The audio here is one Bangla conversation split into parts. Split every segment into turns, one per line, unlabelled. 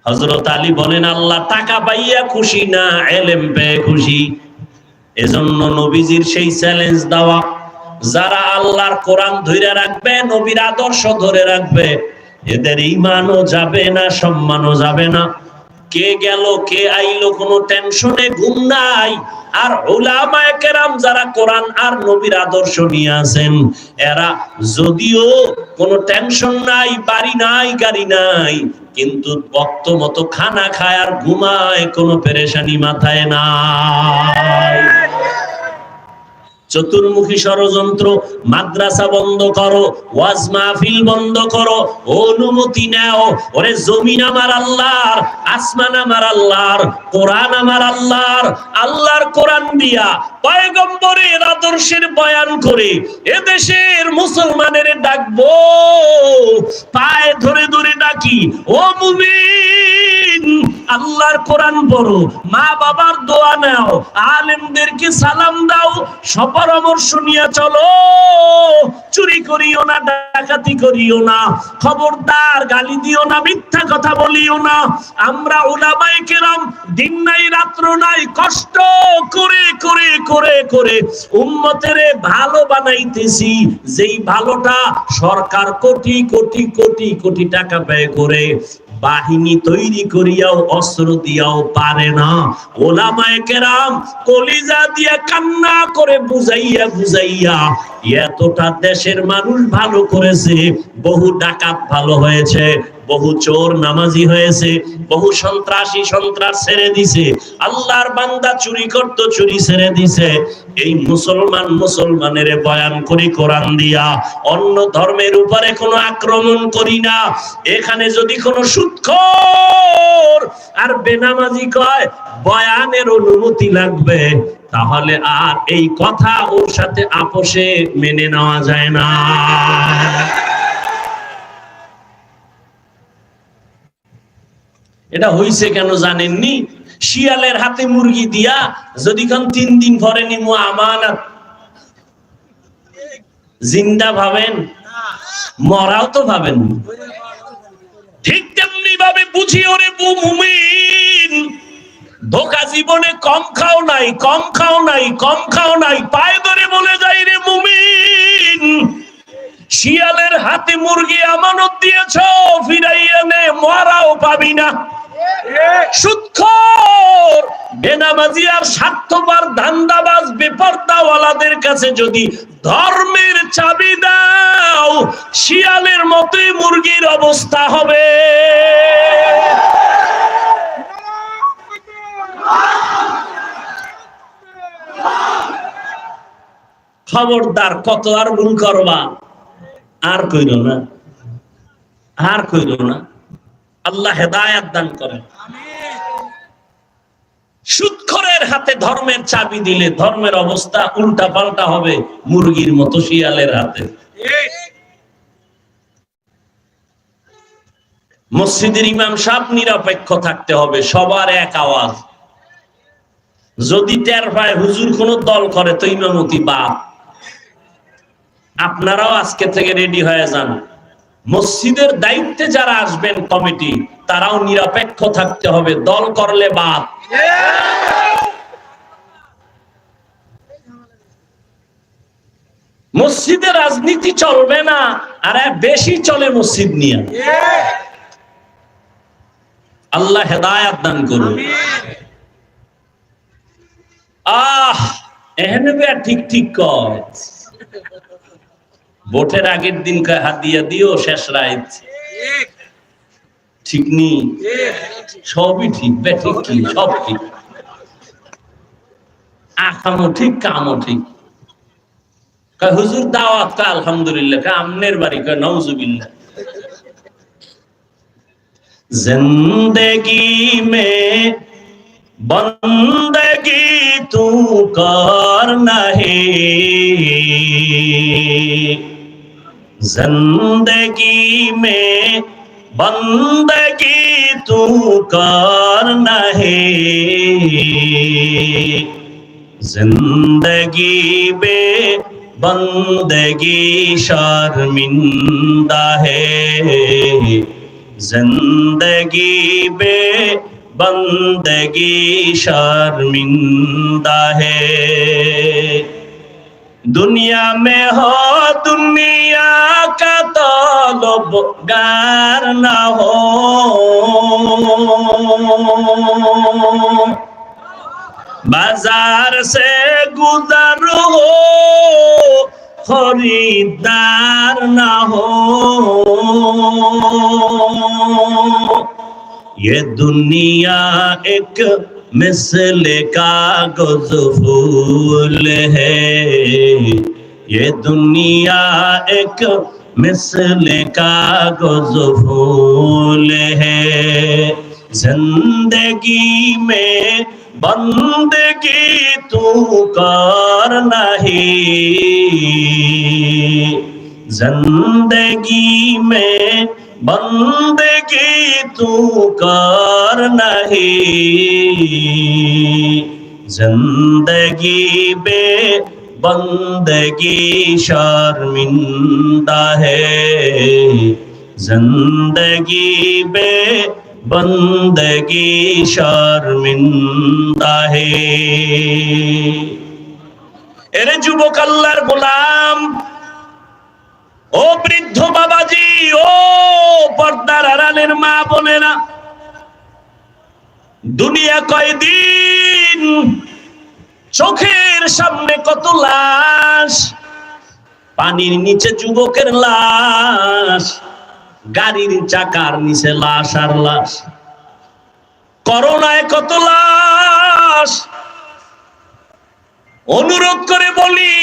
হযরত আলী বলেন, আল্লাহ টাকা পাইয়া খুশি না, ইলম পেয়ে খুশি। এজন্য নবীজির সেই চ্যালেঞ্জ দেওয়া, যারা আল্লাহর কোরআন ধরে রাখবে, নবীর আদর্শ ধরে রাখবে, এদের ঈমানও যাবে না, সম্মানও যাবে না। কে গেল কে আইলো কোনো টেনশনে ঘুম নাই। আর উলামায়ে কেরাম যারা কোরআন আর নবীর আদর্শ নিয়ে আছেন, এরা যদিও কোনো টেনশন নাই, বাড়ি নাই, গাড়ি নাই, কিন্তু বক্ত মতো খানা খায় আর ঘুমায়, কোনো পেরেশানি মাথায় নাই। চতুর্মুখী ষড়যন্ত্র, মাদ্রাসা বন্ধ করো, ওয়াজ মাহফিল বন্ধ করো, অনুমতি নাও। ওরে জমিন আমার আল্লাহর, আসমান আমার আল্লাহর, কোরআন আমার আল্লাহর। আল্লাহর কোরআন দিয়া পয়গম্বরের আদর্শের বয়ান করে এদেশের মুসলমানের ডাকবো, পায়ে ধরে ধরে ডাকি, ও মুমিন আল্লাহর কোরআন পড়ো, মা বাবার দোয়া নাও, আলেমদেরকে সালাম দাও, পরামর্শ নিয়ে চলো। চুরি করিও না, ডাকাতি করিও না, খবরদার গালি দিও না, মিথ্যা কথা বলিও না। আমরা উলামায়ে কেরাম দিন নাই রাত্র নাই কষ্ট করে করে করে করে উম্মতের ভালো বানাইতেছি, যেই ভালোটা সরকার কোটি কোটি কোটি কোটি টাকা ব্যয় করে বাহিনী তৈরি করিয়াও, অস্ত্র দিয়াও পারে না। ওলামায়ে কেরাম কলিজা দিয়া কান্না করে বুঝাইয়া বুঝাইয়া এতটা দেশের মানুষ ভালো করেছে। বহু ডাকাত ভালো হয়েছে, বহু চোর নামাজি হয়েছে, বহু সন্ত্রাসী সন্ত্রাস ছেড়ে দিছে, আল্লাহর বান্দা চুরি করতো চুরি ছেড়ে দিছে। এই মুসলমান মুসলমানের বয়ান করি কোরআন দিয়া, অন্য ধর্মের উপরে কোনো আক্রমণ করি না। এখানে যদি কোনো সুদখোর আর বেনামাজি কয় বয়ানের অনুমতি লাগবে, তাহলে আর এই কথা ওর সাথে আপোষে মেনে নেওয়া যায় না। এটা হইছে কেন জানেননি? শিয়ালের হাতে মুরগি দিয়া যদি কোন 3 দিন পরে নিমু আমানত, জিন্দা ভাবেন, মরাও তো ভাবেন। ঠিক তেমনি ভাবে বুঝি ওরে মুমিন, ধোঁকা জীবনে কম খাও নাই, কম খাও নাই, কম খাও নাই, পায়ে ধরে বলে যাই রে মুমিন, শিয়ালের হাতে মুরগি আমানত দিয়েছ, ফিরাইয়া নে, মরাও পাবি না। সুদখোর বেনামাজি আর স্বার্থপর ধান্দাবাজ বেপরদাওয়ালাদের কাছে যদি ধর্মের চাবি দাও, শিয়ালের মতোই মুরগির অবস্থা হবে। খবরদার, কত আর ভুল করবা, আর কইরো না, আর কইরো না। আল্লাহ হেদায়েত দান করেন। সুদখোরের হাতে ধর্মের চাবি দিলে ধর্মের অবস্থা উল্টা পাল্টা হবে, মুরগির মতো শিয়ালের হাতে। মসজিদের ইমাম সাহেব নিরপেক্ষ থাকতে হবে, সবার এক আওয়াজ। যদি টের পায় হুজুর কোন দল করে তো ইমামতি বাদ। আপনারাও আজকে থেকে রেডি হয়ে যান, মসজিদের দায়িত্বে যারা আসবেন কমিটি, তারাও নিরপেক্ষ থাকতে হবে, দল করলে বাদ। মসজিদে রাজনীতি চলবে না, আর বেশি চলে মসজিদ নিয়ে। আল্লাহ হেদায়েত দান করুন। এখানে ঠিক ঠিক কয়, ভোটের আগের দিন কয় হাদিয়া দিও, শেষ রাত ঠিক নি, সবই ঠিক, ঠিক কি সব ঠিক, আকামও ঠিক, কামও ঠিক। কয় হুজুর দাওয়াত, কয় আলহামদুলিল্লাহ, কয় আমনের বাড়ি, কয় নাউজুবিল্লাহ। जिंदगी में बंदगी तू करना है, जिंदगी में बंदगी तू करना है, जिंदगी में बंदगी शर्मिंदा है, जिंदगी बे बंदगी शर्मिंदा है। दुनिया में हो दुनिया का तलबगार ना हो, बाजार से गुजर हो खरीदार ना हो। ये दुनिया एक मिसले कागज फूल है, ये दुनिया एक मिसले कागज फूल है। जिंदगी में बंदगी तू कर नहीं, जिंदगी में बंदगी तू कर नहीं। जिंदगी बे बंदगी शर्मिंदा है, जिंदगी बे बंदगी शर्मिंदा है। এরে যুবক আল্লাহর গোলাম, ও বৃদ্ধ বাবাজি, ও পর্দার আড়ালের মা বোনেরা, দুনিয়া কয়দিন, চোখের সামনে কত লাশ, পানির নিচে যুবকের লাশ, গাড়ির চাকার নিচে লাশ আর লাশ, করোনায় কত লাশ। অনুরোধ করে বলি,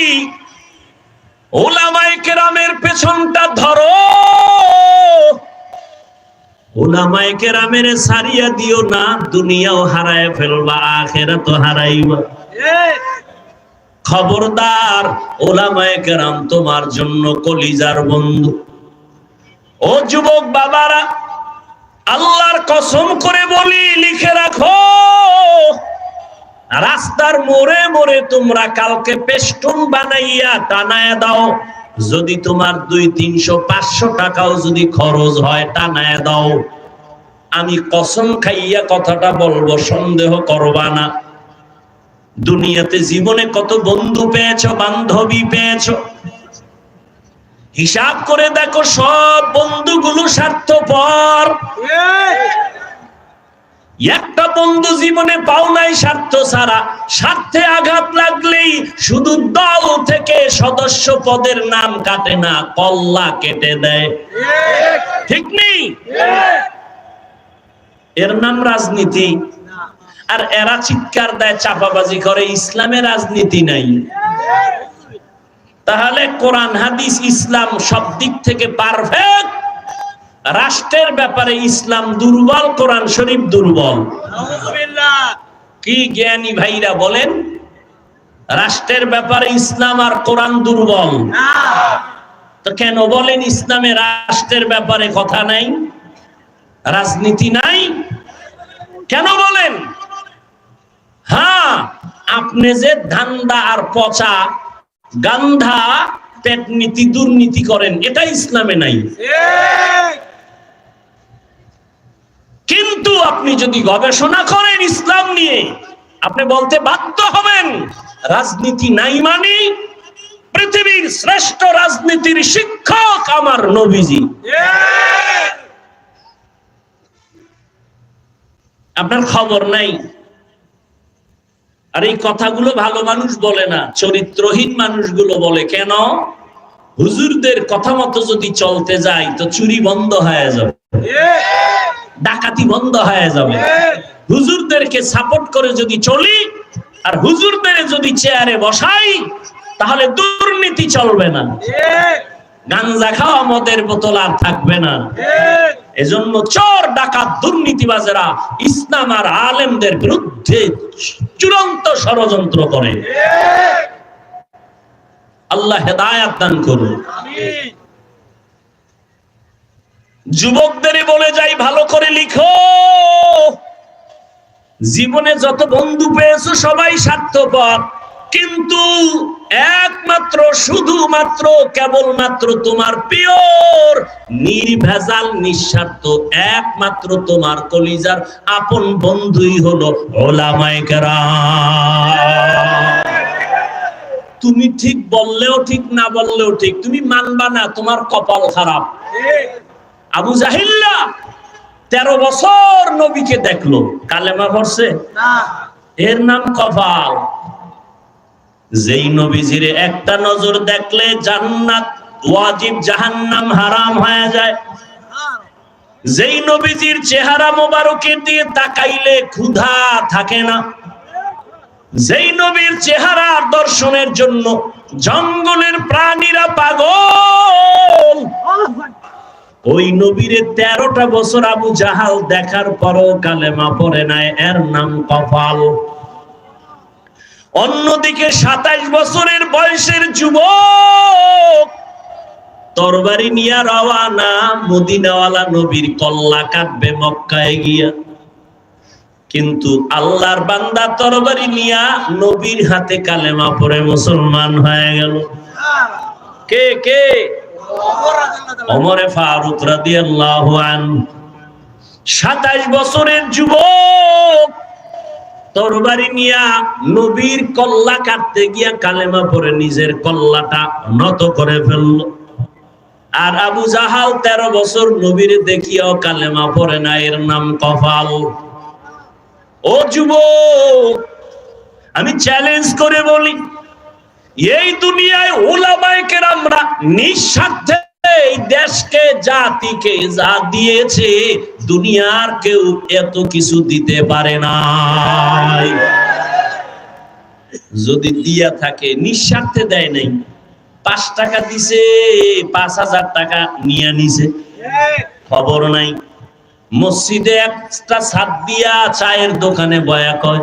উলামায়ে কেরামের পেছনটা ধরো, উলামায়ে কেরামের সারিয়া দিও না, দুনিয়াও হারায় ফেলবা, আখিরাতও হারাইবা। খবরদার, উলামায়ে কেরাম তোমার জন্য কলিজার বন্ধু। ও যুবক বাবারা, আল্লাহর কসম করে বলি, লিখে রাখো, রাস্তার মোড়ে মোড়ে তোমরা কালকে পেস্টুন বানাইয়া টানায়া দাও। যদি তোমার 200-300-500 টাকাও যদি খরচ হয়, টানায়া দাও। আমি কসম খাইয়া কথাটা বলবো, সন্দেহ করবা না। দুনিয়াতে জীবনে কত বন্ধু পেয়েছো, বান্ধবী পেয়েছো, হিসাব করে দেখো, সব বন্ধুগুলো স্বার্থপর। একটা বন্ধু জীবনে পাও নাই স্বার্থ ছাড়া। স্বার্থে আঘাত লাগলেই শুধু দল থেকে সদস্য পদের নাম কাটে না, কল্লা কেটে দেয়। ঠিক নেই? এর নাম রাজনীতি। আর এরা চিৎকার দেয়, চাপাবাজি করে, ইসলামে রাজনীতি নাই। তাহলে কোরআন হাদিস ইসলাম সব দিক থেকে পারফেক্ট। রাষ্ট্রের ব্যাপারে ইসলাম দুর্বল, কোরআন শরীফ দুর্বল। কি জ্ঞানী ভাইরা বলেন, রাষ্ট্রের ব্যাপারে ইসলাম আর কোরআন দুর্বল? তো কেন বলেন ইসলামে রাষ্ট্রের ব্যাপারে কথা নাই, রাজনীতি নাই? কেন বলেন? হ্যাঁ, আপনি যে ধান্দা আর পচা গান্ধা পেট নীতি দুর্নীতি করেন, এটা ইসলামে নাই। কিন্তু আপনি যদি গবেষণা করেন ইসলাম নিয়ে, আপনি বলতে বাধ্য হবেন রাজনীতি নাই মানে পৃথিবীর শ্রেষ্ঠ রাজনীতির শিক্ষক আমার নবীজি। আপনার খবর নাই। আর এই কথাগুলো ভালো মানুষ বলে না, চরিত্রহীন মানুষগুলো বলে। কেন? হুজুরদের কথা মতো যদি চলতে যায় তো চুরি বন্ধ হয়ে যাবে, ডাকাতি বন্ধ হয়ে যাবে। হুজুরদেরকে সাপোর্ট করে যদি চলি আর হুজুরদের যদি চেয়ারে বসাই, তাহলে দুর্নীতি চলবে না, গাঞ্জা খাওয়া, মদের বোতল আর থাকবে না। এজন্য চোর ডাকাত দুর্নীতিবাজেরা ইসলাম আর আলেমদের বিরুদ্ধে চূড়ান্ত ষড়যন্ত্র করে। আল্লাহ হেদায়েত দান করুন। যুবকদের বলে যাই, ভালো করে লিখো, জীবনে যত বন্ধু পেয়েছো সবাই স্বার্থপর, কিন্তু একমাত্র শুধুমাত্র কেবলমাত্র তোমার পিওর নির্ভেজাল নিঃস্বার্থ একমাত্র তোমার কলিজার আপন বন্ধুই হলো উলামায়ে কেরাম। তুমি ঠিক বললেও ঠিক, না বললেও ঠিক, তুমি মানবা না, তোমার কপাল খারাপ। আবু জাহিল্লা 13 বছর নবীকে দেখলো, কালেমা পড়ছে না, এর নাম কপাল। যেই নবীজির একটা নজর দেখলে জান্নাত ওয়াজিব, জাহান্নাম হারাম হয়ে যায়। যেই নবীজির চেহারা মোবারকের দিয়ে তাকাইলে ক্ষুধা থাকে না। যেই নবীর চেহারার দর্শনের জন্য জঙ্গলের প্রাণীরা পাগল, ওই নবীরে 13টা বছর আবু জাহাল দেখার পরও কালেমা পড়ে নাই, এর নাম কপাল। অন্যদিকে 27 বছরের বয়সের যুবক তরবারি নিয়ে রওয়ানা, মদিনাওয়ালা নবীর কল্লা কাটবে মক্কায় গিয়া। কিন্তু আল্লাহর বান্দা তরবারি নিয়া নবীর হাতে কালেমা পড়ে মুসলমান হয়ে গেল। কে কে? ওমরে ফারুক রাদিয়াল্লাহু আনহু। 27 বছরের যুবক তরবারি নিয়া নবীর কল্লা কাটতে গিয়া কালেমা পড়ে নিজের কল্লাটা নত করে ফেলল। আর আবু জাহাল 13 বছর নবীর দেখিয়াও কালেমা পড়ে না, এর নাম কপাল। ও যুবক, আমি চ্যালেঞ্জ করে বলি, এই দুনিয়ায় উলামায়ে কেরামরা নিঃস্বার্থে এই দেশকে, জাতিকে যা দিয়েছে দুনিয়ার কেউ এত কিছু দিতে পারে না। যদি দিয়া থাকে নিঃস্বার্থে দেয় নাই। 5 টাকা দিছে, 5000 টাকা নিয়ে নিছে, খবর নাই। মসজিদে একটা ছাদ দিয়া চায়ের দোকানে বয়া কয়,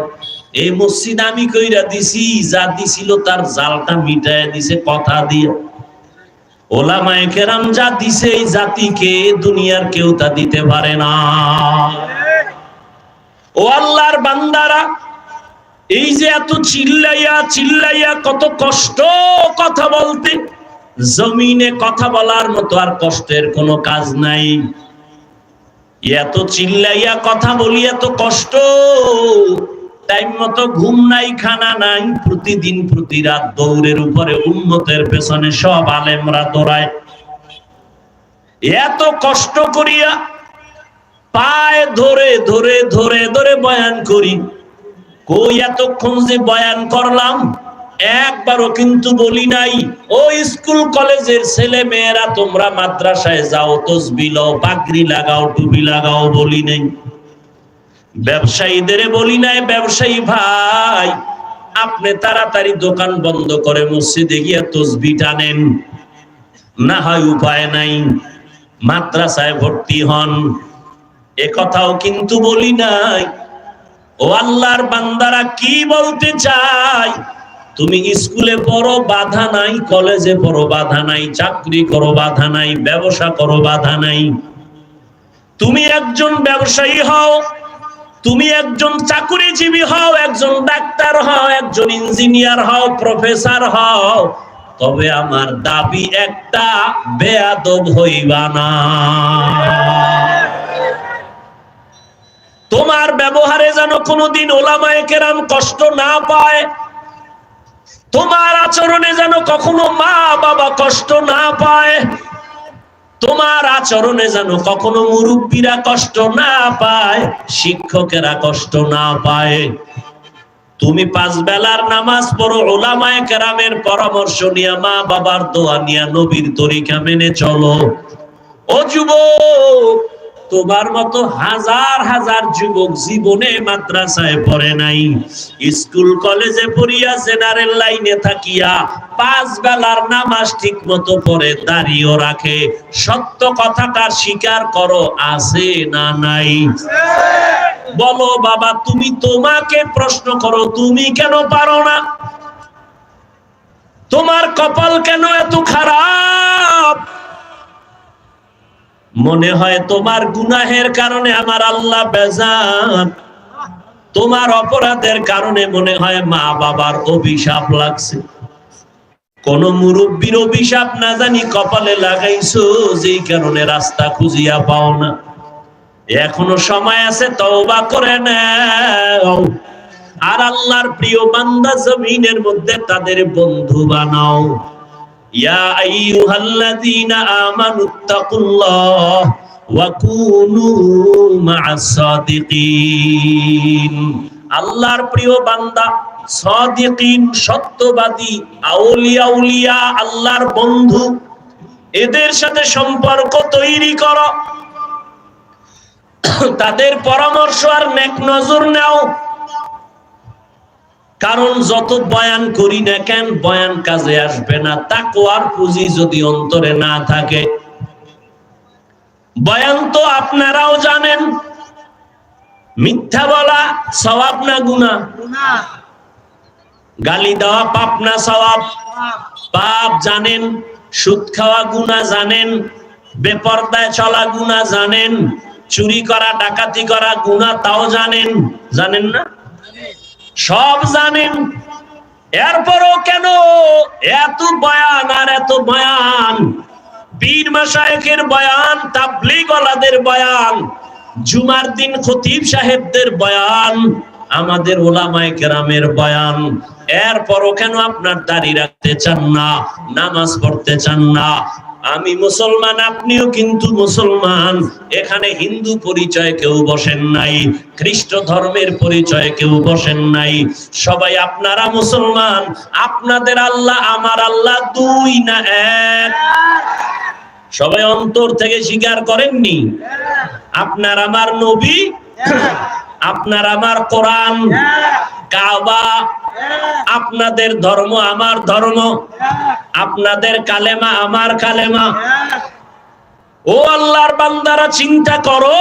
এই মসজিদ আমি কইরা দিছি, যা দিছিল তার জালটা মিটায় দিছে কথা দিয়ে। ওলামায়ে কেরাম যা দিছে এই জাতিকে দুনিয়ার কেউ তা দিতে পারে না। ও আল্লাহর বান্দারা, এই যে এত চিল্লাইয়া চিল্লাইয়া কত কষ্ট কথা বলতে, জমিনে কথা বলার মতো আর কষ্টের কোনো কাজ নাই। এত চিল্লাইয়া কথা বলি, এত কষ্ট, টাইম মতো ঘুম নাই, খানা নাই, প্রতিদিন প্রতি রাত দৌড়ের উপরে উম্মতের পেছনে সব আলেমরা দৌড়ায়। এত কষ্ট করিয়া পায়ে ধরে ধরে ধরে ধরে বয়ান করি, কই এতক্ষণ যে বয়ান করলাম একবারও কিন্তু বলি নাই, ও স্কুল কলেজের ছেলে মেয়েরা তোমরা মাদ্রাসায় যাও, তসবিহ লও, পাগড়ি লাগাও, টুপি লাগাও, বলি নাই। ব্যবসায়ীদের বলি নাই, ব্যবসায়ী ভাই আপনি তাড়াতাড়ি দোকান বন্ধ করে মসজিদে গিয়ে তসবিহ টানেন, না হয় উপায় নাই, মাদ্রাসায় ভর্তি হন, এ কথাও কিন্তু বলি নাই। ও আল্লাহর বান্দারা, কি বলতে চাই, তুমি স্কুলে পড়ো বাধা নাই, কলেজে পড়ো বাধা নাই, চাকরি করো বাধা নাই, ব্যবসা করো বাধা নাই। তুমি একজন ব্যবসায়ী হও, তুমি একজন চাকরিজীবী হও, একজন ডাক্তার হও, একজন ইঞ্জিনিয়ার হও, প্রফেসর হও, তবে আমার দাবি একটা, বেয়াদব হইবা না। তোমার ব্যবহারে যেন কোনোদিন ওলামায়ে কেরাম কষ্ট না পায়, তোমার আচরণে যেন কখনো মা বাবা কষ্ট না পায়, তোমার আচরণে যেন কখনো মুরব্বীরা কষ্ট না পায়, শিক্ষকেরা কষ্ট না পায়। তুমি 5 বেলার নামাজ পড়ো, উলামায়ে কেরামের পরামর্শ নিয়ে, মা বাবার দোয়া নিয়ে, নবীর তরিকা মেনে চলো। ও যুবক, তোমার মতো হাজার হাজার যুবক জীবনে মাদ্রাসায় পড়ে নাই, স্কুল কলেজে পড়িয়া জেনারেল লাইনে থাকিয়া 5 বেলার নামাজ ঠিক মতো পড়ে, দাঁড়িয়েও রাখে। সত্য কথাটা স্বীকার করো, আছে না নাই? বলো বাবা, তুমি তোমাকে প্রশ্ন করো, তুমি কেন পারো না? তোমার কপাল কেন এত খারাপ? মনে হয় তোমার গুনাহের কারণে আমার আল্লাহ বেজার। তোমার অপরাধের কারণে মনে হয় মা বাবার অভিশাপ লাগছে, কোন মুরব্বীর অভিশাপ না জানি কপালে লাগাইছো, যেই কারণে রাস্তা খুঁজিয়া পাও না। এখনো সময় আছে, তওবা করে নাও। আর আল্লাহর প্রিয় বান্দা জমিনের মধ্যে তাদের বন্ধু বানাও। ইয়া আইয়ুহাল্লাযীনা আমানুত্তাকুল্লাহ ওয়া কুনু মা'আস সাদিকিন। আল্লাহর প্রিয় বান্দা, সাদিকিন, সত্যবাদী, আউলিয়া উলিয়া, আল্লাহর বন্ধু, এদের সাথে সম্পর্ক তৈরি করো, তাদের পরামর্শ আর নেক নজর নাও। কারণ যত বয়ান করি না কেন, বয়ান কাজে আসবে না তাকওয়ার পুঁজি যদি অন্তরে না থাকে। বয়ান তো আপনারাও জানেন, মিথ্যা বলা সওয়াব না গুনাহ? গালি দেওয়া পাপ না সওয়াব? পাপ জানেন। সুদ খাওয়া গুনাহ জানেন, বেপরদায় চলা গুনাহ জানেন, চুরি করা ডাকাতি করা গুনাহ তাও জানেন, জানেন না? সব জানেন। এরপরও কেন এত বয়ান আর এত বয়ান? পীর মাশায়েখের বয়ান, তাবলীগ ওয়ালাদের বয়ান, জুমার দিন খতিব সাহেবদের বয়ান, আমাদের উলামায়ে কেরামের বয়ান। এরপরও কেন আপনার দাড়ি রাখতে চান না, নামাজ পড়তে চান না? আমি মুসলমান, আপনিও কিন্তু মুসলমান। এখানে হিন্দু পরিচয় কেউ বসেন নাই, খ্রিস্ট ধর্মের পরিচয় কেউ বসেন নাই। সবাই আপনারা মুসলমান। আপনাদের আল্লাহ আমার আল্লাহ দুই না এক? সবাই অন্তর থেকে স্বীকার করেননি? আপনার আমার নবী, আপনার আমার কোরআন, কাবা, আপনাদের ধর্ম আমার ধর্ম, আপনাদের কালেমা আমার কালেমা। ও আল্লাহর বান্দারা, চিন্তা করো।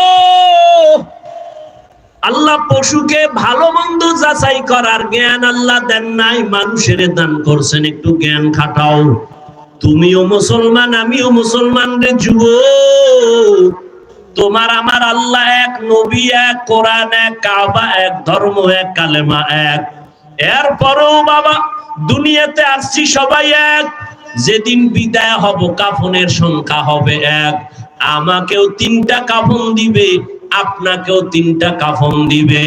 আল্লাহ পশুকে ভালো মন্দ যাচাই করার জ্ঞান আল্লাহ দেন নাই, মানুষের দান করছেন। একটু জ্ঞান খাটাও। তুমিও মুসলমান, আমিও মুসলমান রে যুবক। তোমার আমার আল্লাহ এক, নবী এক, কোরআন এক, কাবা এক, ধর্ম এক, কালেমা এক। এরপরও বাবা দুনিয়াতে আসছি সবাই এক। যেদিন বিদায় হব কাফনের সংখ্যা হবে এক। আমাকেও 3টা কাফন দিবে, আপনাকেও 3টা কাফন দিবে,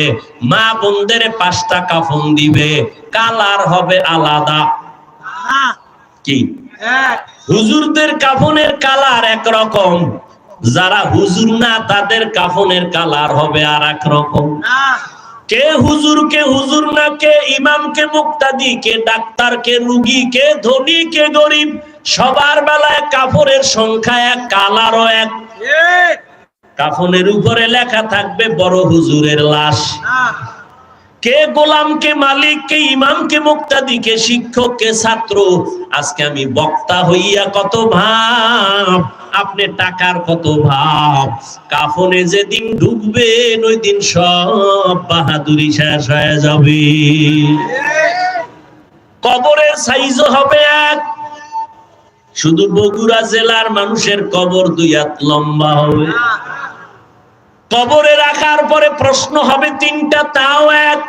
মা বোনদের 5টা কাফন দিবে। কালার হবে আলাদা। কি? হুজুরদের কাফনের কালার একরকম, যারা হুজুর না তাদের কাফনের কালার হবে আর এক রকম। কে হুজুর কে হুজুর না, কে ইমাম কে মুক্তাদি, কে ডাক্তার কে রুগী, কে ধনী কে গরিব, সবার বেলায় কাফনের সংখ্যা এক, কালারও এক। কাফনের উপরে লেখা থাকবে বড় হুজুরের লাশ। কে গোলাম, কে মালিক, কে ইমাম, কে মুক্তাদি, কে শিক্ষক, কে ছাত্র। আজকে আমি বক্তা হইয়া কত ভাব, আপনি টাকার কত ভাব। কাফনে যেদিন ঢুকবেন ওই দিন সব বাহাদুরি শেষ হয়ে যাবে। কবরের সাইজও হবে এক। শুধু বগুড়া জেলার মানুষের কবর 2 হাত লম্বা হবে। কবরে রাখার পরে প্রশ্ন হবে 3টা, তাও এক।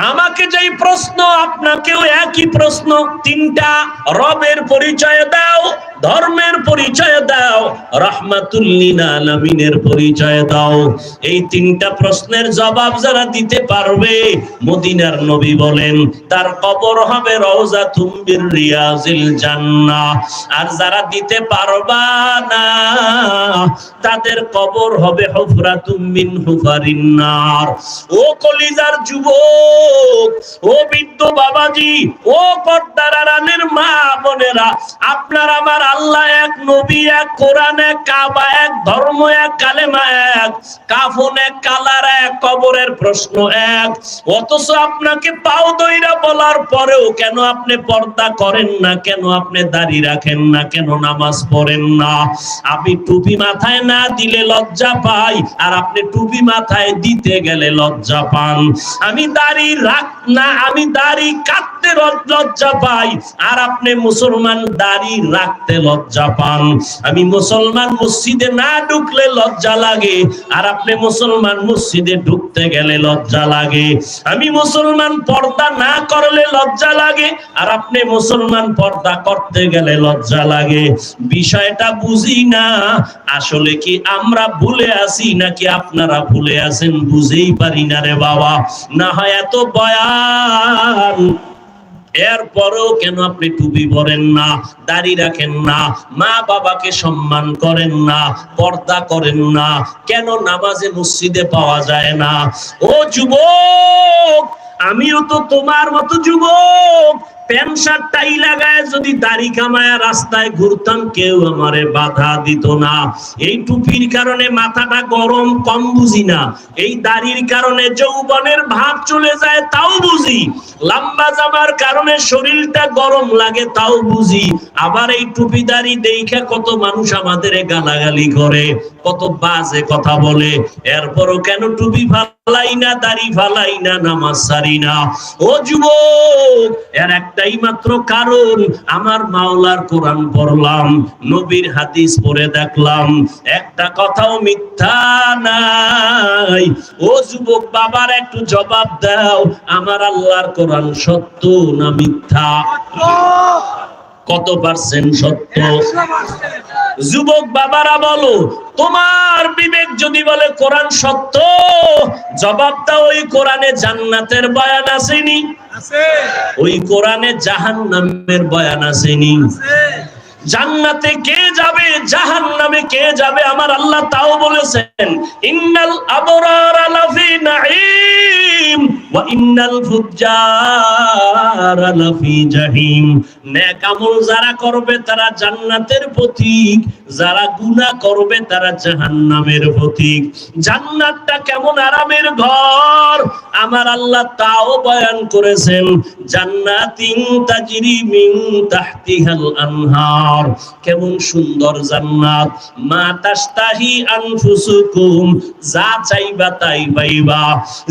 আমাকে যেই প্রশ্ন, আপনাকেও একই প্রশ্ন। 3টা। রবের পরিচয় দাও, ধর্মের পরিচয় দাও, রাহমাতুল লিল আলামিনের পরিচয় দাও। এই 3টা প্রশ্নের জবাব যারা দিতে পারবে, মদিনার নবী বলেন তার কবর হবে রওজাতুম মির রিয়াজিল জান্নাহ। আর যারা দিতে পারবা না, তাদের কবর হবে হুফরাতুম মিন হুফারিন নার। ও কলিজার যুবক, ও বৃদ্ধ বাবাজি, ও পর্দার আড়ালের মা বোনেরা, আপনার আমার আল্লাহ এক, নবী এক, কোরআন এক, কাবা এক, ধর্ম এক, কালেমা এক, কাফন এক, কালার এক, কবরের প্রশ্ন এক। অথচ আপনাকে পাও দইরা বলার পরেও কেন আপনি পর্দা করেন না, কেন আপনি দাড়ি রাখেন না, কেন নামাজ পড়েন না? আমি টুপি মাথায় না দিলে লজ্জা পাই, আর আপনি টুপি মাথায় দিতে গেলে লজ্জা পান। আমি দাড়ি রাখ না, আমি দাড়ি কাটতে লজ্জা পাই, আর আপনি মুসলমান দাড়ি রাখতে লজ্জা পান। আমি মুসলমান মসজিদে না ঢুকলে লজ্জা লাগে, আর আপনি মুসলমান মসজিদে ঢুকতে গেলে লজ্জা লাগে। আমি মুসলমান পর্দা না করলে লজ্জা লাগে, আর আপনি মুসলমান পর্দা করতে গেলে লজ্জা লাগে। বিষয়টা বুঝি না, আসলে কি আমরা ভুলে আছি নাকি আপনারা ভুলে আছেন বুঝেই পারি না রে বাবা। না হয় এত বয়ান, এরপরেও কেন আপনি টুপি পরেন না, দাড়ি রাখেন না, মা বাবাকে সম্মান করেন না, পর্দা করেন না, কেন নামাজে মসজিদে পাওয়া যায় না? ও যুবক, আমিও তো তোমার মতো যুবক। প্যান্ট শার্ট টাই লাগায় যদি দাড়ি কামায় রাস্তায় ঘুরতাম, কেউ আমারে বাধা দিত না। এই টুপির কারণে মাথাটা গরম, কম বুঝি না। এই দাড়ির কারণে যৌবনের ভাব চলে যায়, তাও বুঝি। লম্বা জামার কারণে শরীরটা গরম লাগে, তাও বুঝি। আবার এই টুপি দাড়ি দেখে কত মানুষ আমাদের গালাগালি করে, কত বাজে কথা বলে। এরপরও কেন টুপি ফালাই না, দাড়ি ফালাই না, নামাজ সারি না? ও যুবক, এর একটাই মাত্র কারণ, আমার মাওলার কোরআন পড়লাম, নবীর হাদিস পড়ে দেখলাম, একটা কথাও মিথ্যা নাই। ও যুবক, বাবার একটু জবাব দাও, আমার আল্লাহর কোরআন সত্য না মিথ্যা? কত পার্সেন্ট সত্য? যুবক বাবারা বলো, তোমার বিবেক যদি বলে কোরআন সত্য, জবাবটা ওই কোরআনে জান্নাতের বয়ান আসেনি? ওই কোরআনে জাহান্নামের বয়ান আসেনি? জান্নাতে কে যাবে, জাহান্নামে কে যাবে, আমার আল্লাহ তাও বলেছেন, ইন্নাল আবরারা লাফি নাঈম ওয়া ইন্নাল ফুজ্জারা লাফি জাহিম। নেক আমল যারা করবে তারা জান্নাতের পথিক, যারা গুনাহ করবে তারা জাহান্নামের পথিক। জান্নাতটা কেমন আরামের ঘর, আমার আল্লাহ তাও বয়ান করেছেন, জান্নাতিন তাজরি মিন তাহতিহাল আনহার। কেমন সুন্দর জান্নাত, মা তাশতাহি আনফুসুকুম, যা চাইবা তাই পাইবা।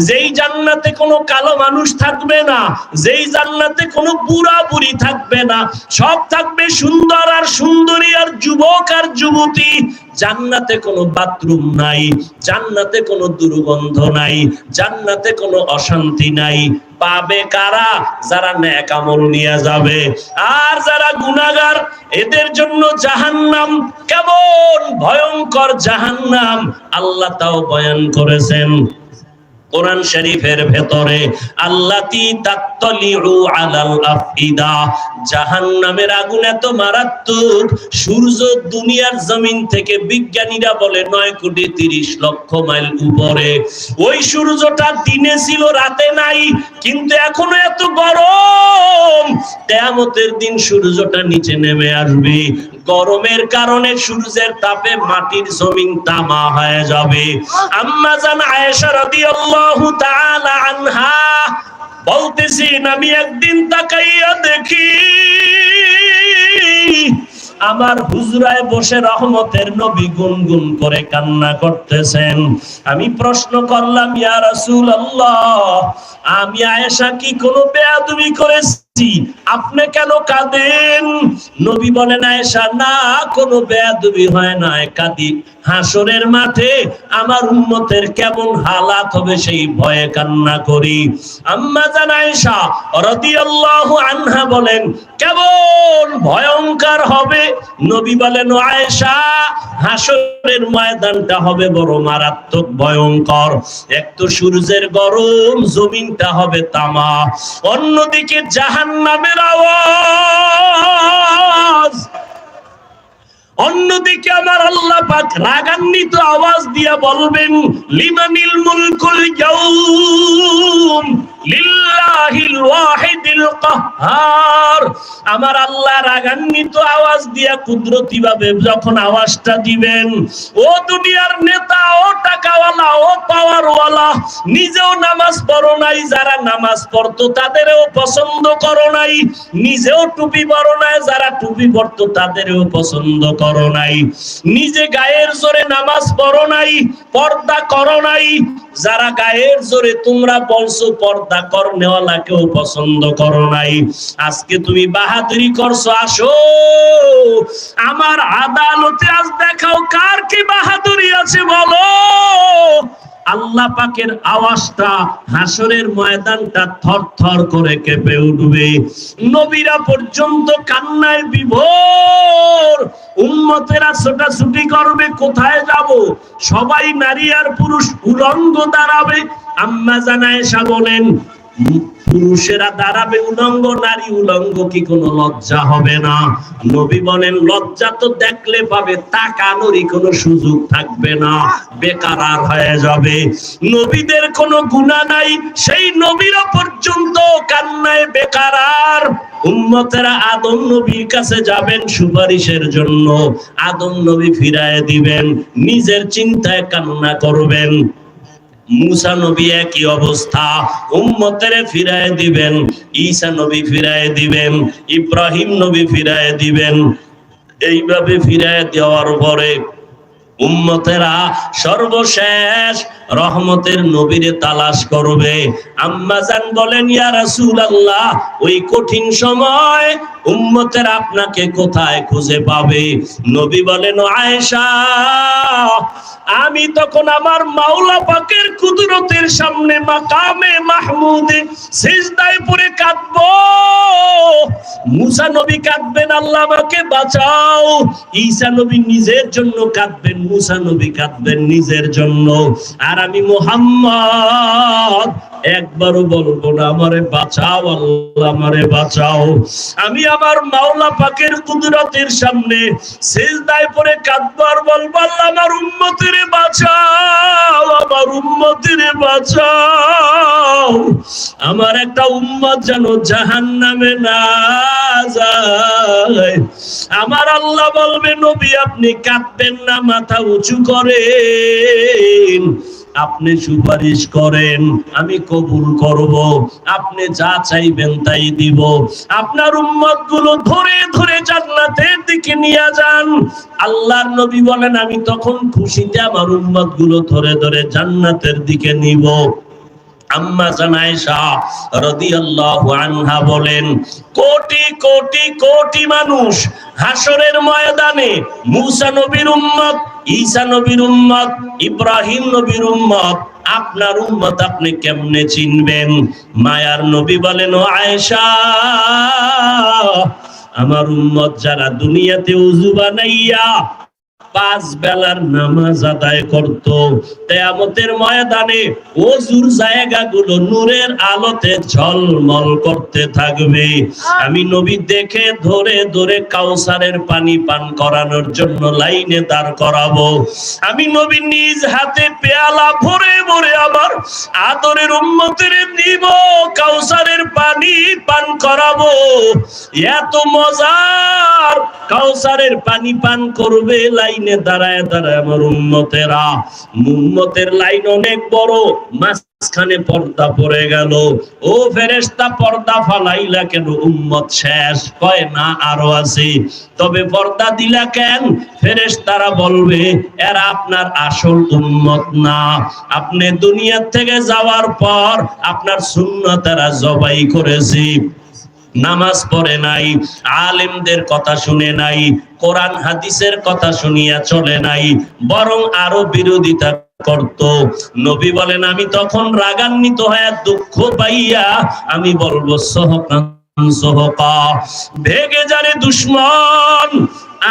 যেই জান্নাতে কোনো কালো মানুষ থাকবে না, যেই জান্নাতে কোনো বুড়া বুড়ি থাকবে না, সব থাকবে সুন্দর আর সুন্দরী আর যুবক আর যুবতী। জান্নাতে কোনো বাথরুম নাই, জান্নাতে কোনো দুর্গন্ধ নাই, জান্নাতে কোনো অশান্তি নাই। পাবে কারা? যারা নেক আমল নিয়ে যাবে। আর যারা গুনাহগার, এদের জন্য জাহান্নাম, কেমন ভয়ঙ্কর জাহান্নাম আল্লাহ তাও বয়ান করেছেন কোরআন শরীফের ভেতরে। আল্লাতী তাত্তালিউ আলাল আফইদা, জাহান্নামের আগুন এত মারাত্মক, সূর্য দুনিয়ার জমিন থেকে বিজ্ঞানীরা বলে 9,30,00,000 মাইল উপরে। ওই সূর্যটা দিনে ছিল, রাতে নাই, কিন্তু এখনো এত গরম। কিয়ামতের দিন সূর্যটা নিচে নেমে আসবে, গরমের কারণে সূর্যের তাপে মাটির জমিন তামা হয়ে যাবে। আম্মা জান আয়েশা রাদিয়াল্লাহু তাআলা আনহা বলতেছেন, আমি একদিন তাকাইয়া দেখি আমার হুজরায় বসে রহমতের নবী গুনগুন করে কান্না করতেছেন। আমি প্রশ্ন করলাম, ইয়া রাসূলুল্লাহ, আমি আয়েশা কি কোনো বেয়াদবি করেছি? আপনি কেন কাঁদেন? নবী বলেন, আয়েশা, না, কোনো বেয়াদবি হয় না, কাঁদি হাসরের মাঠে আমার উম্মতের কেমন হালাত হবে সেই ভয়ে কান্না করি। আম্মা জান আয়েশা রাদিয়াল্লাহু আনহা বলেন, কেমন ভয়ঙ্কর হবে? নবী বলেন, আয়েশা, হাসরের ময়দানটা হবে বড় মারাত্মক ভয়ঙ্কর। এক তো সূর্যের গরম, জমিনটা হবে তামা, অন্যদিকে জাহান্নামের আওয়াজ, অন্যদিকে আমার আল্লাহ পাক রাগান্বিত আওয়াজ দিয়ে বলবেন, লিমানিল মুলকুল ইয়াউম লিল্লাহিল ওয়াহিদিল কাহ্হার। আমার আল্লাহ রাগান্বিত আওয়াজ দিয়া কুদরতি ভাবে যখন আওয়াজটা দিবেন, ও দুনিয়ার নেতা, ও টাকাওয়ালা, ও পাওয়ারওয়ালা, নিজেও নামাজ পড়ো নাই, যারা নামাজ পড়তো তাদেরও পছন্দ করো নাই, নিজেও টুপি পরো নাই, যারা টুপি পরতো তাদেরও পছন্দ করো নাই, নিজে গায়ের জোরে নামাজ পড়ো নাই, পর্দা করো নাই, যারা গায়ের জোরে তোমরা বলছো পর্দা করনেওয়ালাকেও পছন্দ করো নাই। আজকে তুমি বাহাদুরি করছো, আসো আমার আদালতে আজ দেখাও কার কি বাহাদুরি আছে বলো। আল্লাহ পাকের আওয়াজটা হাসরের ময়দানটা থরথর করে কেঁপে উঠবে। নবীরা পর্যন্ত কান্নায় বিভোর, উম্মতেরা ছোটাছুটি করবে, কোথায় যাব? সবাই নারী আর পুরুষ উলঙ্গ দাঁড়াবে। আম্মা জান আয়েশা বলেন, পুরুষেরা দাঁড়াবে উলঙ্গ, নারী উলঙ্গ, কি কোনো লজ্জা হবে না? নবী বলেন, লজ্জা তো দেখলে পাবে, তাকানোরই কোনো সুযোগ থাকবে না, বেকার হয়ে যাবে। নবীদের কোনো গুনাহ নাই, সেই নবীরা পর্যন্ত কান্নায় বেকার। উম্মতেরা আদম নবীর কাছে যাবেন সুপারিশের জন্য, আদম নবী ফিরায় দিবেন, নিজের চিন্তায় কান্না করবেন। মুসা নবী একই অবস্থা, উম্মতের ফিরায় দিবেন, ঈসা নবী ফিরায় দিবেন, ইব্রাহিম নবী ফিরায় দিবেন। এইভাবে ফিরায় দেওয়ার পরে উম্মতেরা সর্বশেষ রহমতের নবীরে তালাশ করবে। আম্মা জান বলেন, ইয়া রাসূলুল্লাহ, ওই কঠিন সময় উম্মতের আপনাকে কোথায় খুঁজে পাবে? নবী বলেন, আয়েশা, আমি তখন আমার মাওলা পাকের কুদরতের সামনে মাকামে মাহমুদে সিজদায় পড়ে কাঁদবো। মুসা নবী কাঁদবেন, আল্লাহ আমাকে বাঁচাও। ঈসা নবী নিজের জন্য কাঁদবেন, মুসা নবী কাঁদবেন নিজের জন্য। আর আমি মুহাম্মদ একবারও বলবো না আমারে বাঁচাও আল্লাহ, আমারে বাঁচাও। আমি আমার মাওলা পাকের কুদরতের সামনে সিজদায় পড়ে কাঁদবো আর বলবো, আল্লাহ আমার উম্মতের বাঁচাও, আমার উম্মতের বাঁচাও। আমার একটা উম্মত যেন জাহান্নামে না যায়। আমার আল্লাহ বলবে, নবী আপনি কাঁদবেন না, মাথা উঁচু করেন, আপনি সুপারিশ করেন, আমি কবুল করব, আপনি যা চাইবেন তাই দিব। আপনার উম্মত গুলো ধরে ধরে জান্নাতের দিকে নিয়ে যান। আল্লাহর নবী বলেন, আমি তখন খুশিতে আমার উম্মত গুলো ধরে ধরে জান্নাতের দিকে নিব। আম্মা জান আয়েশা রাদিয়াল্লাহু আনহা বলেন, কোটি কোটি কোটি মানুষ হাসরের ময়দানে মুসা নবীর উম্মত, ঈসা নবীর উম্মত, ইব্রাহিম নবীর উম্মত, আপনার উম্মত আপনি কেমনে চিনবেন? মায়ার নবী বলেন, ও আয়েশা, আমার উম্মত যারা দুনিয়াতে ওযু বানাইয়া 5 বেলার নামাজ আদায় করত, কিয়ামতের ময়দানে ওযুর জায়গাগুলো নূরের আলোতে ঝলমল করতে থাকবে। আমি নবী দেখে ধরে ধরে কাউসারের পানি পান করানোর জন্য লাইনে দাঁড় করাবো। আমি নবী নিজ হাতে পেয়ালা ভরে ভরে আমার আদরের উম্মতের দিব, কাউসারের পানি পান করাবো। এত মজার, কাউসারের পানি পান করবে লাইনে দাঁড়ায় দাঁড়ায় আমার উম্মতেরা। উম্মতের লাইন অনেক বড়, মাঝখানে পর্দা পড়ে গেল। ও ফেরেশতা, পর্দা ফালাইলা কেন? উম্মত শেষ। কয় না, আরো আছে। তবে পর্দা দিলা কেন? ফেরেশতারা বলবে, এরা আপনার আসল উম্মত না, আপনি দুনিয়া থেকে যাওয়ার পর আপনার সুন্নতেরা জবাই করেছে, নামাজ পড়ে নাই, আলেমদের কথা শুনে নাই, কোরআন হাদিসের কথা শুনিয়া চলে নাই, বরং আরো বিরোধিতা করত। নবী বলেন, আমি তখন রাগান্বিত হয়ে দুঃখ পাইয়া আমি বলবো, সহকান সহকা, ভেগে যারে দুশ্মন,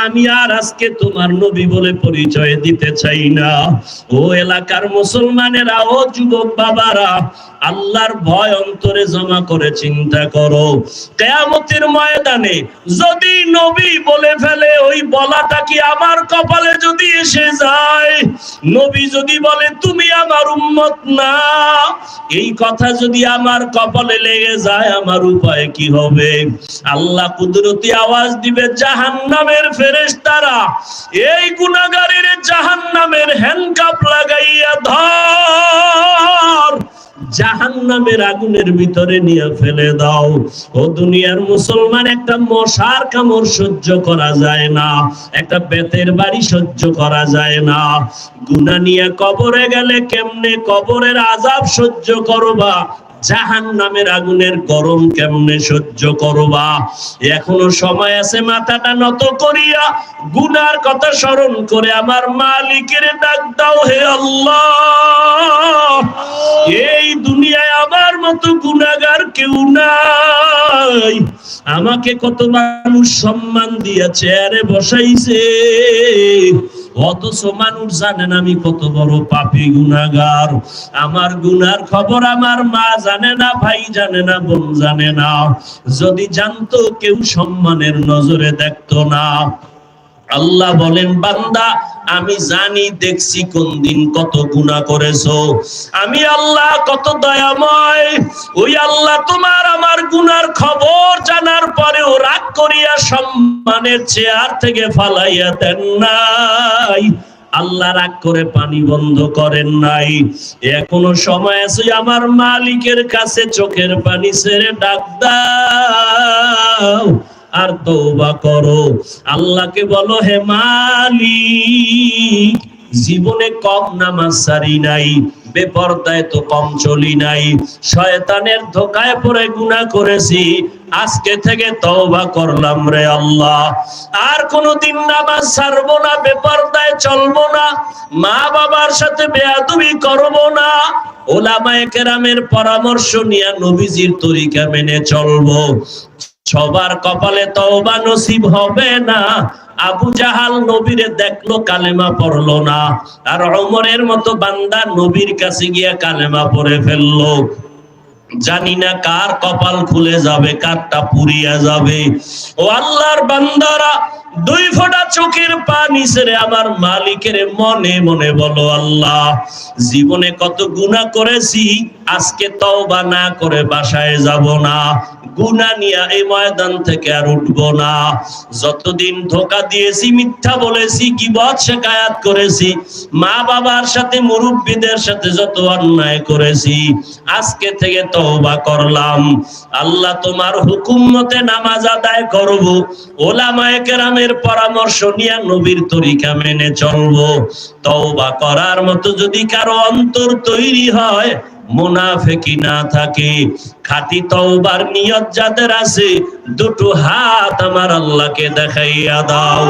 আমি আর আজকে তোমার নবী বলে পরিচয় দিতে চাই না। ও এলাকার মুসলমানেরা, ও যুবক বাবারা, আল্লাহর ভয় অন্তরে জমা করে চিন্তা করো। কিয়ামতের ময়দানে যদি নবী বলে ফেলে, ওই বলাটা কি আমার কপালে যদি এসে যায়, নবী যদি বলে তুমি আমার উম্মত না, এই কথা যদি আমার কপালে লেগে যায়, আমার উপায় কি হবে? আল্লাহ কুদরতি আওয়াজ দিবে, জাহান্নামের ফেরেশতারা এই গুনাহগারের জাহান্নামের হ্যান্ডকাপ লাগাইয়া ধর। জাহান্নামের আগুনের ভিতরে নিয়ে ফেলে দাও। ও দুনিয়ার মুসলমান, একটা মশার কামড় সহ্য করা যায় না, একটা বেতের বাড়ি সহ্য করা যায় না। গুনাহ নিয়ে কবরে গেলে কেমনে কবরের আযাব সহ্য করবা, জাহান্নামের আগুনের গরম কেমনে সহ্য করবা? এখনো সময় আছে, মাথাটা নত করিয়া গুনার কথা স্মরণ করে আমার মালিকের ডাক দাও, হে আল্লাহ, এই দুনিয়ায় আমার মতো গুনাহগার কেউ নাই। আমাকে কত মানুষ সম্মান দিয়া চেয়ারে বসাইছে, অথচ মানুষ জানেন আমি কত বড় পাপী গুনাহগার। আমার গুনার খবর আমার মা জানে না, ভাই জানে না, বোন জানে না। যদি জানতো কেউ সম্মানের নজরে দেখতো না। আল্লাহ বলেন, বান্দা আমি জানি, দেখছি কোন দিন কত গুনাহ করেছো। আমি আল্লাহ কত দয়াময়। ওই আল্লাহ তোমার আমার গুনার খবর জানার পরেও রাগ করিয়া সম্মানের চেয়ার থেকে ফালাইয়া দেন নাই। আল্লাহ রাগ করে পানি বন্ধ করেন নাই। এখনো সময় আছে, আমার মালিকের কাছে চোখের পানি ছেড়ে ডাক দাও আর তওবা করো। আল্লাহকে বলো, হে মালিক, জীবনে কম নামাজ সারি নাই, বেপরদায় তো কম চলি নাই, শয়তানের ধোকায় পড়ে গুনাহ করেছি, আজকে থেকে তওবা করলাম রে আল্লাহ। আর কোনদিন নামাজ ছাড়বো না, বেপরদায় চলবো না, মা বাবার সাথে বেয়াদবি করবো না, ওলামায়ে কেরামের পরামর্শ নিয়ে নবীজির তরিকা মেনে চলবো। সবার কপালে তওবা নসিব হবে না। আবু জাহাল নবীরে দেখলো, কালেমা পড়লো না, আর ওমরের মতো বান্দা নবীর কাছে গিয়ে কালেমা পড়ে ফেললো। জানি না কার কপাল খুলে যাবে, কারটা পুড়িয়া যাবে। ও আল্লাহর বান্দারা, দুই ফোঁটা চোখের পানি ছেড়ে আমার মালিকের মনে মনে বলো, আল্লাহ, জীবনে কত গুনাহ করেছি, আজকে তওবা না করে বাসায় যাব না, গুনাহ নিয়ে এই ময়দান থেকে আর উঠবো না। যতদিন ধোঁকা দিয়েছি, মিথ্যা বলেছি, গীবত শিকায়াত করেছি, মা বাবার সাথে মুরব্বীদের সাথে যত অন্যায় করেছি, আজকে থেকে তওবা করলাম। আল্লাহ তোমার হুকুম মতে নামাজ আদায় করব, ওলামায়ে কেরামের পরামর্শ নিয়ে নবীর তরিকা মেনে চলবো। তওবা করার মতো যদি কারো অন্তর তৈরি হয়, মুনাফিকি না থাকে, খাঁটি তওবার নিয়ত যাদের আছে, দুটো হাত আমার আল্লাহকে দেখাইয়া দাও।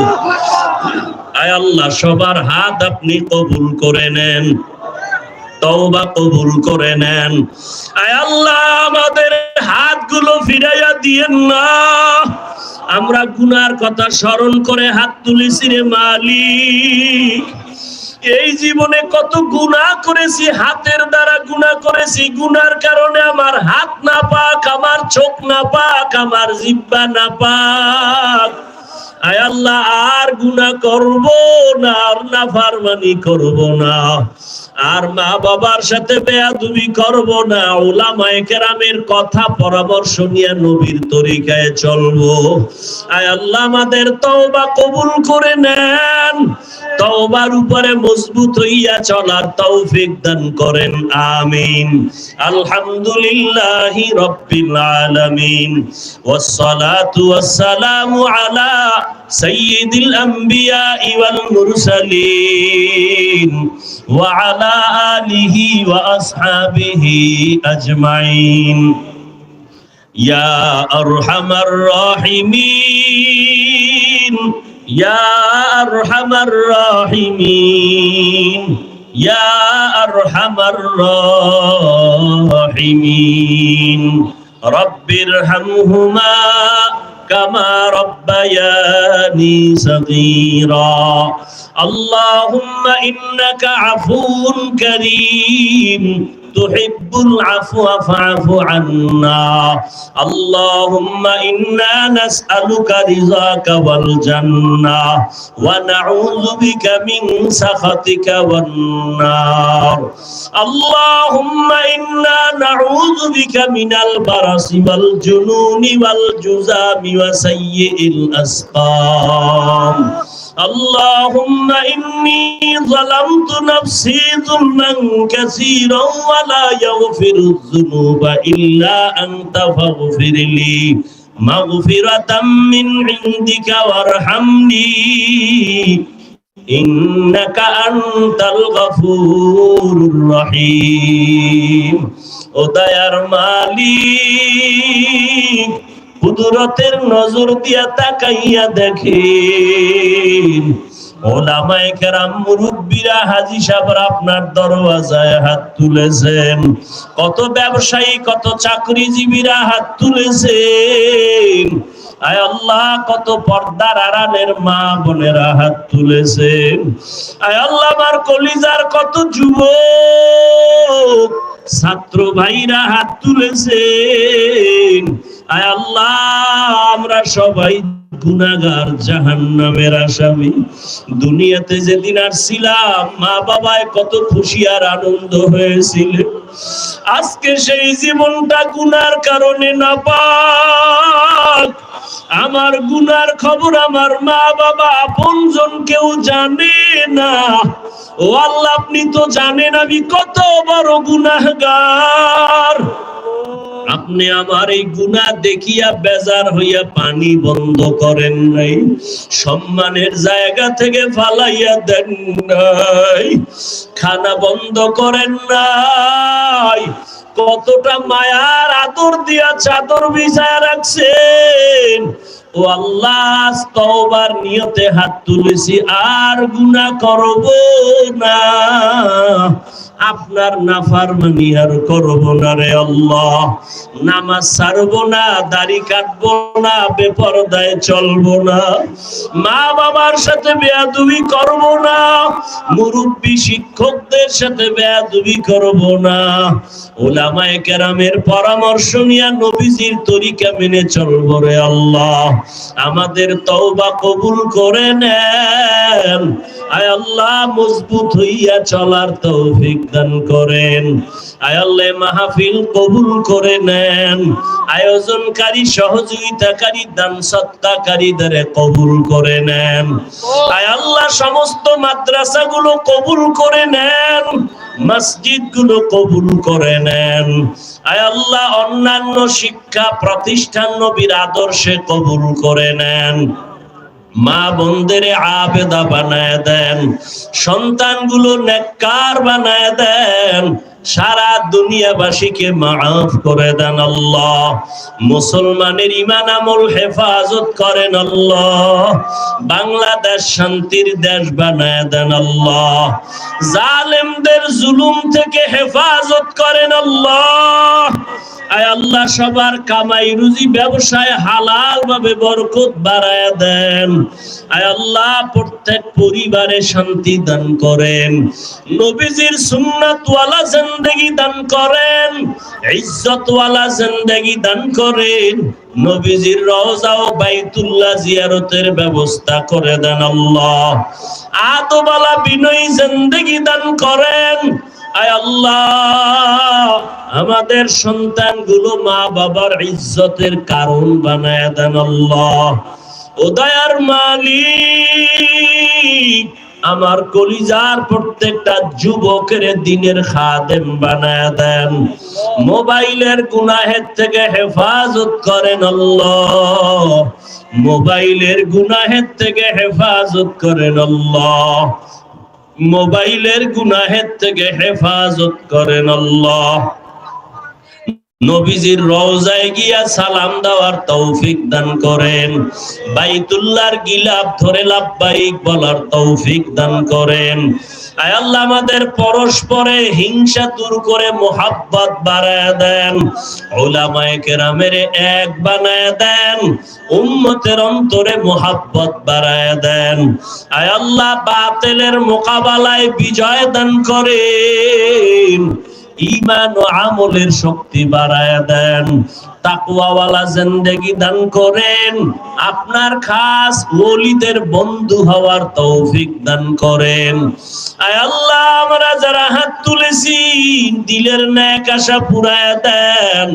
আয় আল্লাহ, সবার হাত আপনি কবুল করে নেন, তওবা কবুল করে নেন। আয় আল্লাহ, আমাদের হাতগুলো ফিরাইয়া দিয়েন না। আমরা গুনার কথা স্মরণ করে হাত তুলেছি রে মালিক। এই জীবনে কত গুনাহ করেছি, হাতের দ্বারা গুনাহ করেছি, গুনার কারণে আমার হাত নাপাক, আমার চোখ নাপাক, আমার জিহ্বা নাপাক। আয় আল্লাহ, আর গুনাহ করব না, আর নাফরমানি করব না, আর মা বাবার সাথে বেয়াদবি করব না, উলামায়ে কেরামের কথা পরামর্শ নিয়ে নবীর তরিকায় চলবো। আয় আল্লাহ, আমাদের তওবা কবুল করে নেন, তওবার উপরে মজবুত হইয়া চলার তৌফিক দান করেন, আমিন। আলহামদুলিল্লাহি রাব্বিল আলামিন, ওয়াসসালাতু ওয়াসসালামু আলা সাইয়্যিদিল আমবিয়া ওয়াল মুরসালিন ওয়া আলা আলিহি ওয়া আসহাবিহি আজমাইন। ইয়া আরহামার রাহিমিন, ইয়া আরহামার রাহিমিন, ইয়া আরহামার রাহিমিন। রব্বিরহামহুমা কামা রব্বায়ানি সগীরা। আল্লাহুম্মা ইন্নাকা আফুউন কারীম তুহিব্বুল আফওয়া ফা'ফু আন্না। আল্লাহুম্মা ইন্না নাসআলুকা রিযাকা ওয়াল জান্নাহ ওয়া নাউযু বিকা মিন সাখাতিকা ওয়ান নার। আল্লাহুম্মা ইন্না নাউযু বিকা মিনাল বারাসি ওয়াল জুনুনি ওয়াল জুযামি ওয়া সাইয়্যিল আসকাম। আল্লাহুম্মা ইন্নী যালামতু নাফসি যুলমান কাসীরা ওয়া লা ইয়াগফিরুয যুনুবা ইল্লা আনতা ফাগফিরলি মাগফিরাতাম মিন ইনদিকা ওয়ারহামনি ইন্নাকা আনতাল গফুরুর রহিম। ও দয়ার মালিক, কুদরতের নজর দিয়া তাকাইয়া দেখেন, ওলামায়ে কেরাম মুরব্বিরা হাজী সাহেবরা আপনার দরওয়াজায় হাত তুলেছেন, কত ব্যবসায়ী কত চাকরিজীবীরা হাত তুলেছেন, আয় আল্লাহ কত পর্দার আড়ালের মা বোনেরা হাত তুলেছেন, আয় আল্লাহ আমার কলিজার কত যুবক ছাত্র ভাইরা হাত তুলেছেন, আয় আল্লাহ আমরা সবাই গুনাহগার, জাহান্নামের আসামি। দুনিয়াতে যেদিন আসছিলাম মা বাবায় কত খুশি আর আনন্দ হয়েছিল, আজকে সেই জীবনটা গুনার কারণে নাপাক। আমার গুনার খবর আমার মা বাবা আপনজন কেউ জানে না। ও আল্লাহ, আপনি তো জানেন আমি কত বড় গুনাহগার। আপনি আমার এই গুনাহ দেখিয়া বেজার হইয়া পানি বন্ধ করেন নাই, সম্মানের জায়গা থেকে ফালাইয়া দেন নাই, খানা বন্ধ করেন নাই, কতটা মায়ার আদর দিয়া চাদর বিছায়া রাখছেন। ও আল্লাহ, তওবার নিয়তে হাত তুলেছি, আর গুনাহ করব না, আপনার নাফরমানি আর করব না রে আল্লাহ। নামাজ ছাড়বো না, দাড়ি কাটবো না, বেপরদায় চলবো না, মা বাবার সাথে বেয়াদবি করব না, মুরব্বী শিক্ষকদের সাথে বেয়াদবি করব না, উলামায়ে কেরামের পরামর্শ নিয়ে নবীজির তরিকা মেনে চলবো রে আল্লাহ। আমাদের তওবা কবুল করে নেন, আয় আল্লাহ মজবুত হইয়া চলার তৌফিক দান করেন, আয় আল্লাহ মাহফিল কবুল করে নেন, আয়োজনকারী সহযোগিতাকারী দান সৎকারীদের কবুল করে নেন, আয় আল্লাহ সমস্ত মাদ্রাসাগুলো কবুল করে নেন, মসজিদগুলো কবুল করে নেন, আয় আল্লাহ অন্যান্য শিক্ষা প্রতিষ্ঠান নবীর আদর্শে কবুল করে নেন, মা বোনদের আবেদা বানায় দেন, সন্তানগুলো নেককার বানায় দেন, সারা দুনিয়াবাসীকে মাফ করে দেন আল্লাহ। মুসলমানের ঈমান আমল হেফাজত করেন আল্লাহ, বাংলাদেশ শান্তির দেশ বানায় দেন আল্লাহ, জালেমদের জুলুম থেকে হেফাজত করেন আল্লাহ। আয় আল্লাহ সবার কামাই রুজি ব্যবসায় হালাল ভাবে বরকত বাড়ায় দেন, আয় আল্লাহ প্রত্যেক পরিবারে শান্তি দান করেন, নবীজির সুন্নাত ওয়ালা জিন্দেগি দান করেন, ইজ্জত ওয়ালা জিন্দেগি দান করেন, নবীজির রওজা ও বাইতুল্লাহ জিয়ারতের ব্যবস্থা করে দেন আল্লাহ, আদবালা বিনয়ী জিন্দেগি দান করেন, আয় আল্লাহ আমাদের সন্তানগুলো মা বাবার ইজ্জতের কারণ বানায় দেন আল্লাহ। ও দয়ার মালিক, আমার কলিজার প্রত্যেকটা যুবকের দিনের খাদেম বানায় দেন, মোবাইলের গুনাহের থেকে হেফাজত করেন আল্লাহ, মোবাইলের গুনাহের থেকে হেফাজত করেন আল্লাহ, মোবাইলের গুনাহের থেকে হেফাজত করেন আল্লাহ। নবীজির রওজায় গিয়া সালাম দেওয়ার তৌফিক দান করেন, বাইতুল্লাহর গিলাফ ধরে লাব্বাইক বলার তৌফিক দান করেন, আয় আল্লাহ আমাদের পরস্পরে হিংসা দূর করে মোহাব্বত বাড়ায় দেন, উলামায়ে কেরামের এক বানায় দেন, উম্মতের অন্তরে মোহাব্বত বাড়ায় দেন, আয় আল্লাহ বাতিলের মোকাবেলায় বিজয় দান করেন, ঈমান ও আমলের শক্তি বাড়ায় দেন, তাকওয়াওয়ালা জিন্দেগি দান করেন, আপনার খাস ওলিদের বন্ধু হওয়ার তৌফিক দান করেন। আয় আল্লাহ, আমরা যারা হাত তুলেছি দিলের নেক আশা পুরায়া দেন,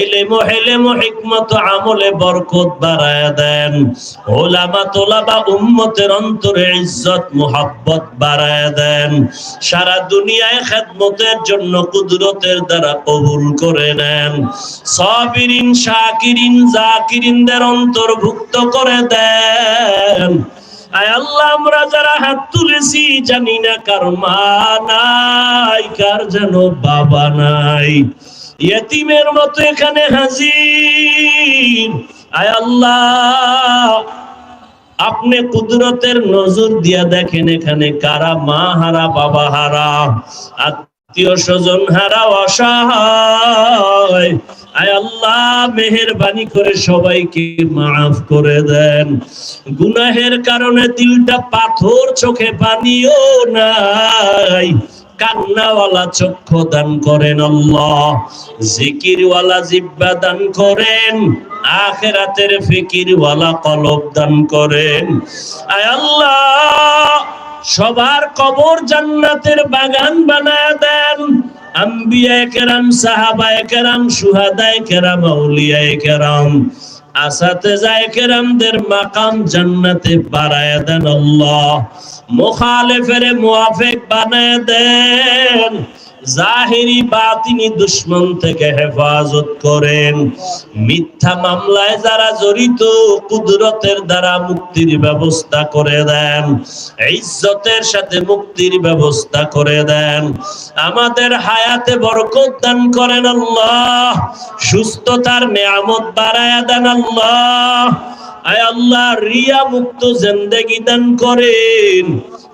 ইলমে হিলমে হিকমত আমলে বরকত বাড়ায়া দেন, উলামা তোলাবা উম্মতের অন্তরে ইজ্জত মুহাব্বত বাড়ায়া দেন, সারা দুনিয়ায় খেদমতের জন্য কুদরতের দ্বারা কবুল করে নেন, সাবিরিন শাকিরিন জাকিরিনদের অন্তর্ভুক্ত করে দেন। আয় আল্লাহ, আমরা যারা হাত তুলেছি জানি না কার মা নাই, কার যেন বাবা নাই, ইয়েতিমের মতো এখানে হাজির। আয় আল্লাহ, আপনি কুদরতের নজর দিয়া দেখেন এখানে কারা মা হারা, বাবা হারা, আত্মীয় স্বজন হারা, অসহায়। আয় আল্লাহ, মেহেরবানি করে সবাইকে মাফ করে দেন। গুনাহের কারণে দিলটা পাথর, চোখে পানিও নাই, কান্নাওয়ালা চক্ষু দান করেন আল্লাহ, জিকিরওয়ালা জিহ্বা দান করেন, আখিরাতের ফিকিরওয়ালা কলব দান করেন। আয় আল্লাহ, সবার কবর জান্নাতের বাগান বানায় দেন। আম্বিয়ায়ে কেরাম, সাহাবায়ে কেরাম, শুহাদায়ে কেরাম, আউলিয়ায়ে কেরাম, আসাতেজায়ে কেরামদের মাকাম জান্নাতে বাড়ায় দেন আল্লাহ, মুখালিফের মুওয়াফিক বানায় দেন, জাহিরি বাতিনি দুশমন থেকে হেফাজত করেন, মিথ্যা মামলায় যারা জড়িত কুদরতের দ্বারা মুক্তির ব্যবস্থা করে দেন, ইজ্জতের সাথে মুক্তির ব্যবস্থা করে দেন, আমাদের হায়াতে বরকত দান করেন আল্লাহ, সুস্থতার নিয়ামত বাড়ায়া দেন আল্লাহ। আয় আল্লাহ, রিয়া মুক্ত জিন্দেগি দান করেন।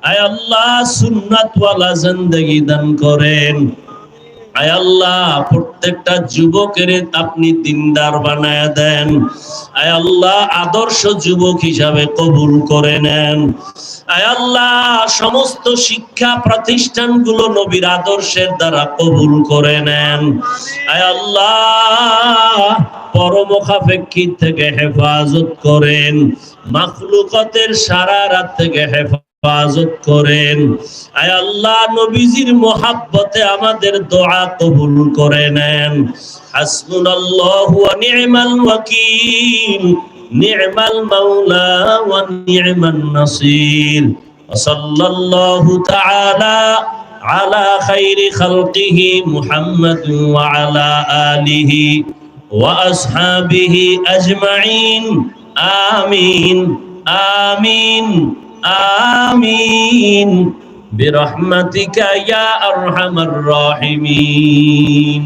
আয় আল্লাহ, সুন্নাতওয়ালা জিন্দেগি দান করেন। আয় আল্লাহ, প্রত্যেকটা যুবকের আপনি দিনদার বানায় দেন। আয় আল্লাহ, আদর্শ যুবক হিসাবে কবুল করে নেন। আয় আল্লাহ, সমস্ত শিক্ষা প্রতিষ্ঠানগুলো নবীর আদর্শের দ্বারা কবুল করে নেন। আয় আল্লাহ, পরমুখাপেক্ষী থেকে হেফাজত করেন, মাখলুকাতের শারারাত থেকে হেফাজত করেন। আয় আল্লাহ, নবীজির মোহাব্বতে আমাদের দোয়া কবুল করে নেন। হাসবুনাল্লাহু ওয়া নি'মাল ওয়াকিল, নি'মাল মাওলা ওয়া নি'মান নাসির। সাল্লাল্লাহু তাআলা আলা খাইরি খালকিহি মুহাম্মাদ ওয়া আলা আলিহি ওয়া আসহাবিহি আজমাইন। আমিন আমিন আমিন বিরহমাতিকা ইয়া আরহামার রাহিমিন।